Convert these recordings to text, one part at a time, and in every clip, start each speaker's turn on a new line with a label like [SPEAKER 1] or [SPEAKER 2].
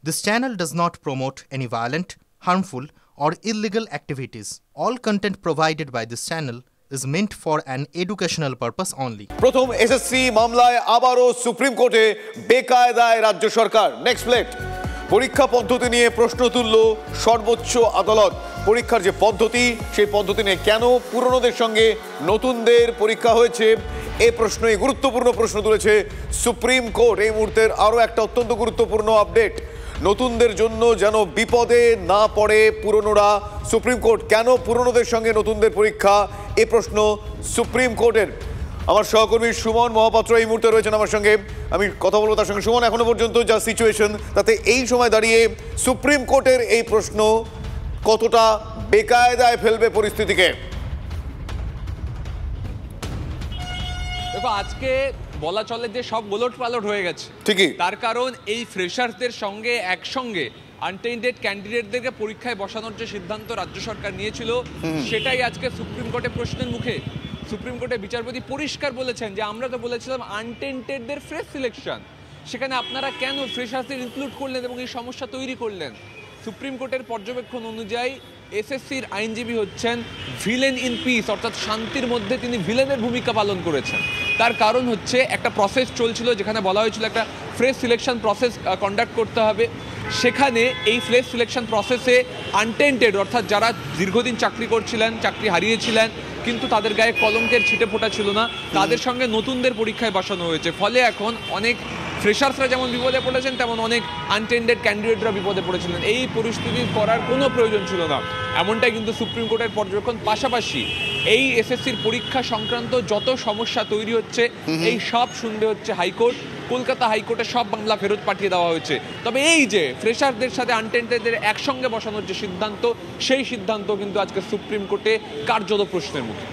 [SPEAKER 1] This channel does not promote any violent, harmful, or illegal activities. All content provided by this channel is meant for an educational purpose only.
[SPEAKER 2] প্রথম SSC মামলায় আবারও supreme কোর্টে বেকায়দায় রাজ্য সরকার। Next plate. পরীক্ষা পদ্ধতি নিয়ে প্রশ্ন তুলল সর্বোচ্চ আদালত। পরীক্ষার যে পদ্ধতি, সেই পদ্ধতি নিয়ে কেন পুরনোদের সঙ্গে নতুনদের পরীক্ষা হয়েছে, এই প্রশ্নে গুরুত্বপূর্ণ প্রশ্ন তুলেছে সুপ্রিম কোর্ট। এই মুহূর্তের আরও একটা অত্যন্ত গুরুত্বপূর্ণ আপডেট, নতুনদের জন্য যেন বিপদে না পড়ে পুরনোরা। সুপ্রিম কোর্ট কেন পুরনোদের সঙ্গে নতুনদের পরীক্ষা, এ প্রশ্ন সুপ্রিম কোর্টের। আমার সহকর্মী সুমন মহাপাত্র এই মুহূর্তে রয়েছেন আমার সঙ্গে, আমি কথা বলবো তার সঙ্গে। সুমন, এখনো পর্যন্ত যা সিচুয়েশন, তাতে এই সময় দাঁড়িয়ে সুপ্রিম কোর্টের এই প্রশ্ন কতটা বেকায়দায় ফেলবে পরিস্থিতিকে?
[SPEAKER 3] দেখো, আজকে বলা চলে যে সব গোলট পালট হয়ে গেছে।
[SPEAKER 2] ঠিকই,
[SPEAKER 3] তার কারণ এই ফ্রেশার্সদের সঙ্গে একসঙ্গে আনটেন্ডেড ক্যান্ডিডেটদেরকে পরীক্ষায় বসানোর যে সিদ্ধান্ত রাজ্য সরকার নিয়েছিল, সেটাই আজকে সুপ্রিম কোর্টে প্রশ্নের মুখে। সুপ্রিম কোর্টের বিচারপতি পরিষ্কার বলেছেন যে আমরা তো বলেছিলাম আনটেন্ডেডদের ফ্রেশ সিলেকশন, সেখানে আপনারা কেন ফ্রেশার্সদের ইনক্লুড করলেন এবং এই সমস্যা তৈরি করলেন। সুপ্রিম কোর্টের পর্যবেক্ষণ অনুযায়ী এসএসসির আইনজীবী হচ্ছেন ভিলেন ইন পিস, অর্থাৎ শান্তির মধ্যে তিনি ভিলেনের ভূমিকা পালন করেছেন। তার কারণ হচ্ছে একটা প্রসেস চলছিল যেখানে বলা হয়েছিল একটা ফ্রেশ সিলেকশন প্রসেস কন্ডাক্ট করতে হবে। সেখানে এই ফ্রেশ সিলেকশন প্রসেসে আনটেন্টেড, অর্থাৎ যারা দীর্ঘদিন চাকরি করছিলেন, চাকরি হারিয়েছিলেন, কিন্তু তাদের গায়ে কলঙ্কের ছিটে ফোটা ছিল না, তাদের সঙ্গে নতুনদের পরীক্ষায় বসানো হয়েছে। ফলে এখন অনেক ফ্রেশার্সরা যেমন বিপদে পড়েছেন, তেমন অনেক আনটেন্ডেড ক্যান্ডিডেটরা বিপদে পড়েছিলেন। এই পরিস্থিতি করার কোনো প্রয়োজন ছিল না, এমনটাই কিন্তু সুপ্রিম কোর্টের পর্যবেক্ষণ। পাশাপাশি এই এসএসসির পরীক্ষা সংক্রান্ত যত সমস্যা তৈরি হচ্ছে, এই সব শুনবে হচ্ছে হাইকোর্ট। কলকাতা হাইকোর্টে সব মামলা ফেরত পাঠিয়ে দেওয়া হয়েছে। তবে এই যে ফ্রেশারদের সাথে আনটেন্ডেডদের একসঙ্গে বসানোর যে সিদ্ধান্ত, সেই সিদ্ধান্ত কিন্তু আজকে সুপ্রিম কোর্টে কার্যত প্রশ্নের মুখে।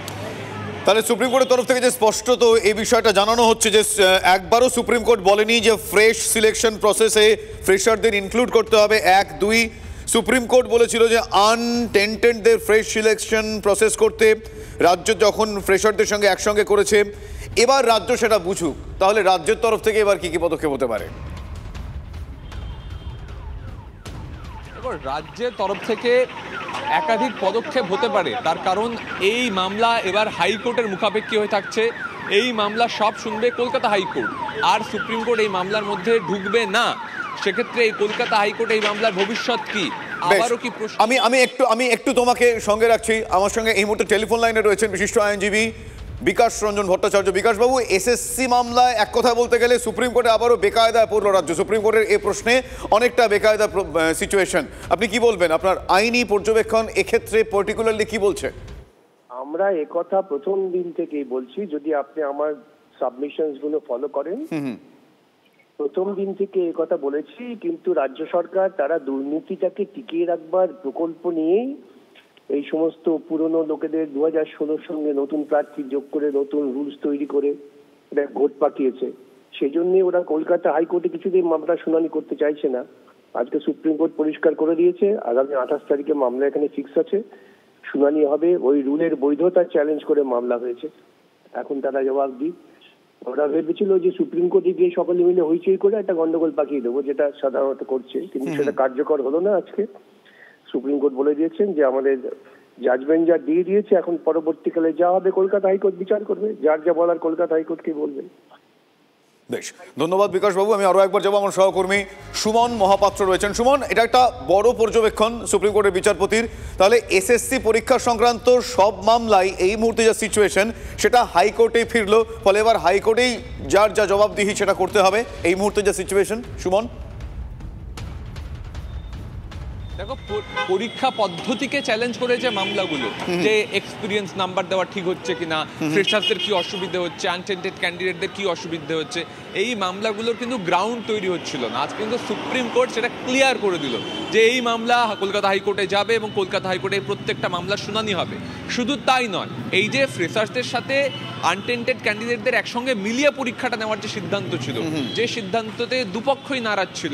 [SPEAKER 2] তাহলে সুপ্রিম কোর্টের তরফ থেকে যে স্পষ্টত এই বিষয়টা জানানো হচ্ছে যে একবারও সুপ্রিম কোর্ট বলেনি যে ফ্রেশ সিলেকশন প্রসেসে ফ্রেশারদের ইনক্লুড করতে হবে। 1, 2 সুপ্রিম কোর্ট বলেছিল যে আনটেন্ডেডদের ফ্রেশ সিলেকশন প্রসেস করতে রাজ্য যখন ফ্রেশারদের সঙ্গে একসঙ্গে করেছে, এবার রাজ্য সেটা বুঝুক। তাহলে রাজ্যের তরফ থেকে এবার কি কি পদক্ষেপ হতে পারে?
[SPEAKER 3] রাজ্যের তরফ থেকে একাধিক পদক্ষেপ হতে পারে, তার কারণ এই মামলা এবার হাইকোর্টের মুখাপেক্ষী হয়ে থাকছে। এই মামলা সব শুনবে কলকাতা হাইকোর্ট, আর সুপ্রিম কোর্ট এই মামলার মধ্যে ঢুকবে না। সেক্ষেত্রে এই কলকাতা হাইকোর্ট এই মামলার ভবিষ্যৎ কি, আবারও কি প্রশ্ন।
[SPEAKER 2] আমি একটু তোমাকে সঙ্গে রাখছি। আমার সঙ্গে এই মুহূর্তে টেলিফোন লাইনে রয়েছেন বিশিষ্ট আইনজীবী বিকাশ রঞ্জন ভট্টাচার্য। বিকাশবাবু, এসএসসি মামলায় এক কথা বলতে গেলে সুপ্রিম কোর্টে আবারও বেকায়দায় পড়ল রাজ্য। সুপ্রিম কোর্টের এই প্রশ্নে অনেকটা বেকায়দা সিচুয়েশন। আপনি কি বলবেন, আপনার আইনি পর্যবেক্ষণ এক্ষেত্রে পার্টিকুলারলি কি বলছে?
[SPEAKER 4] আমরা একথা প্রথম দিন থেকেই বলছি, যদি আপনি আমার সাবমিশনস গুলো ফলো করেন, প্রথম দিন থেকে একথা বলেছি। কিন্তু রাজ্য সরকার তারা দুর্নীতিটাকে টিকিয়ে রাখবার প্রকল্প নিয়েই এই সমস্ত পুরনো লোকেদের 2016 সঙ্গে নতুন প্রার্থী যোগ করে নতুন রুলস তৈরি করে এটা ভোট পাঠিয়েছে। সেই জন্য ওরা কলকাতা হাইকোর্টে কিছুতেই মামলা শুনানি করতে চাইছে না। আজকে সুপ্রিম কোর্ট পরিষ্কার করে দিয়েছে আগামী 28 তারিখে মামলা এখানে ফিক্স আছে, শুনানি হবে। ওই রুলের বৈধতা চ্যালেঞ্জ করে মামলা হয়েছে, এখন তারা জবাব দিক। ওরা ভেবেছিল যে সুপ্রিম কোর্টে গিয়ে সকলে মিলে হইচই করে একটা গন্ডগোল পাকিয়ে দেবো, যেটা সাধারণত করছে, কিন্তু সেটা কার্যকর হলো না। আজকে সুপ্রিম কোর্ট বলে দিয়েছেন যে আমাদের জাজমেন্ট যা দিয়ে দিয়েছে, এখন পরবর্তীকালে যা হবে কলকাতা হাইকোর্ট বিচার করবে, যার যা বলার কলকাতা হাইকোর্টকে বলবে।
[SPEAKER 2] বেশ, ধন্যবাদ বিকাশবাবু। আমি আরও একবার যাবো, আমার সহকর্মী সুমন মহাপাত্র রয়েছেন। সুমন, এটা একটা বড় পর্যবেক্ষণ সুপ্রিম কোর্টের বিচারপতির। তাহলে এসএসসি পরীক্ষা সংক্রান্ত সব মামলায় এই মুহূর্তে যা সিচুয়েশন, সেটা হাইকোর্টেই ফিরলো। ফলে এবার হাইকোর্টেই যার যা জবাবদিহি সেটা করতে হবে। এই মুহূর্তে যা সিচুয়েশন, সুমন।
[SPEAKER 3] দেখো, পরীক্ষা পদ্ধতিকে চ্যালেঞ্জ করে যে মামলাগুলো, যে এক্সপিরিয়েন্স নাম্বার দেওয়া ঠিক হচ্ছে কিনা, ফ্রেশার্সদের কি অসুবিধা হচ্ছে, আনটেন্ডেড ক্যান্ডিডেটদের কি অসুবিধা হচ্ছে, এই মামলাগুলোর কিন্তু গ্রাউন্ড তৈরি হচ্ছিল না। আজ কিন্তু সুপ্রিম কোর্ট সেটা ক্লিয়ার করে দিল যে এই মামলা কলকাতা হাইকোর্টে যাবে এবং কলকাতা হাইকোর্টে প্রত্যেকটা মামলার শুনানি হবে। শুধু তাই নয়, এই যে ফ্রেশার্সদের সাথে আনটেন্ডেড ক্যান্ডিডেটদের একসঙ্গে মিলিয়ে পরীক্ষাটা নেওয়ার যে সিদ্ধান্ত ছিল, যে সিদ্ধান্ততে দুপক্ষই নারাজ ছিল,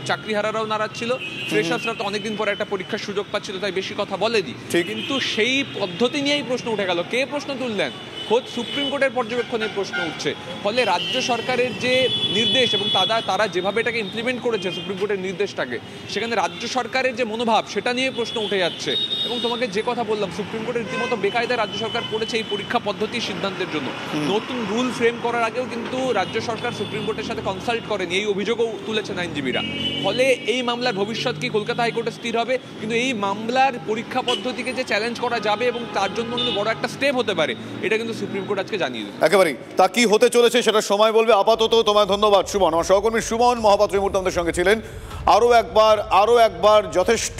[SPEAKER 3] চাকরিহারারাও নারাজ ছিল, ফ্রেশার্সরা তো অনেকদিন পরে একটা পরীক্ষার সুযোগ পাচ্ছিল, তাই বেশি কথা বলেনি। কিন্তু সেই পদ্ধতি নিয়েই প্রশ্ন উঠে গেল। কে প্রশ্ন তুললেন? খোদ সুপ্রিম কোর্টের পর্যবেক্ষণের প্রশ্ন উঠছে। ফলে রাজ্য সরকারের যে নির্দেশ এবং তারা যেভাবে এটাকে ইমপ্লিমেন্ট করেছে সুপ্রিম কোর্টের নির্দেশটাকে, সেখানে রাজ্য সরকারের যে মনোভাব সেটা নিয়ে প্রশ্ন উঠে যাচ্ছে। এবং তোমাকে যে কথা বললাম, সুপ্রিম কোর্টের রীতিমতো বেকায়দায় রাজ্য সরকার পড়েছে এই পরীক্ষা পদ্ধতির সিদ্ধান্তের জন্য। নতুন রুল ফ্রেম করার আগেও কিন্তু রাজ্য সরকার সুপ্রিম কোর্টের সাথে কনসাল্ট করেনি, এই অভিযোগও তুলেছেন আইনজীবীরা। ফলে এই মামলার ভবিষ্যৎ কি কলকাতা হাইকোর্টে স্থির হবে, কিন্তু এই মামলার পরীক্ষা পদ্ধতিকে যে চ্যালেঞ্জ করা যাবে এবং তার জন্য কিন্তু বড় একটা স্টেপ হতে পারে, এটা কিন্তু সুপ্রিম কোর্ট আজকে জানিয়ে দেবে।
[SPEAKER 2] একেবারেই তা কি হতে চলেছে সেটা সময় বলবে। আপাতত তোমায় ধন্যবাদ সুমন। আমার সহকর্মী সুমন মহাপাত্র এই মুহূর্তে আমাদের সঙ্গে ছিলেন। আরও একবার যথেষ্ট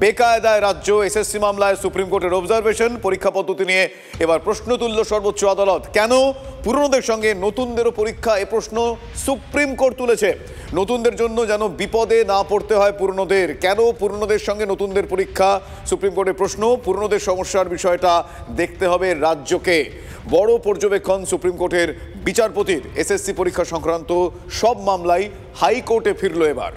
[SPEAKER 2] বেকায়দায় রাজ্য, এসএসসি মামলায় সুপ্রিম কোর্টের অবজারভেশন, পরীক্ষা পদ্ধতি নিয়ে এবার প্রশ্ন তুলল সর্বোচ্চ আদালত। কেন পুরনোদের সঙ্গে নতুনদেরও পরীক্ষা, এ প্রশ্ন সুপ্রিম কোর্ট তুলেছে। নতুনদের জন্য যেন বিপদে না পড়তে হয় পুরনোদের। কেন পুরনোদের সঙ্গে নতুনদের পরীক্ষা, সুপ্রিম কোর্টের প্রশ্ন। পুরনোদের সমস্যার বিষয়টা দেখতে হবে রাজ্যকে। বড় পর্যবেক্ষণ সুপ্রিম কোর্টের বিচারপতির। এসএসসি পরীক্ষা সংক্রান্ত সব মামলাই হাইকোর্টে ফিরল এবার।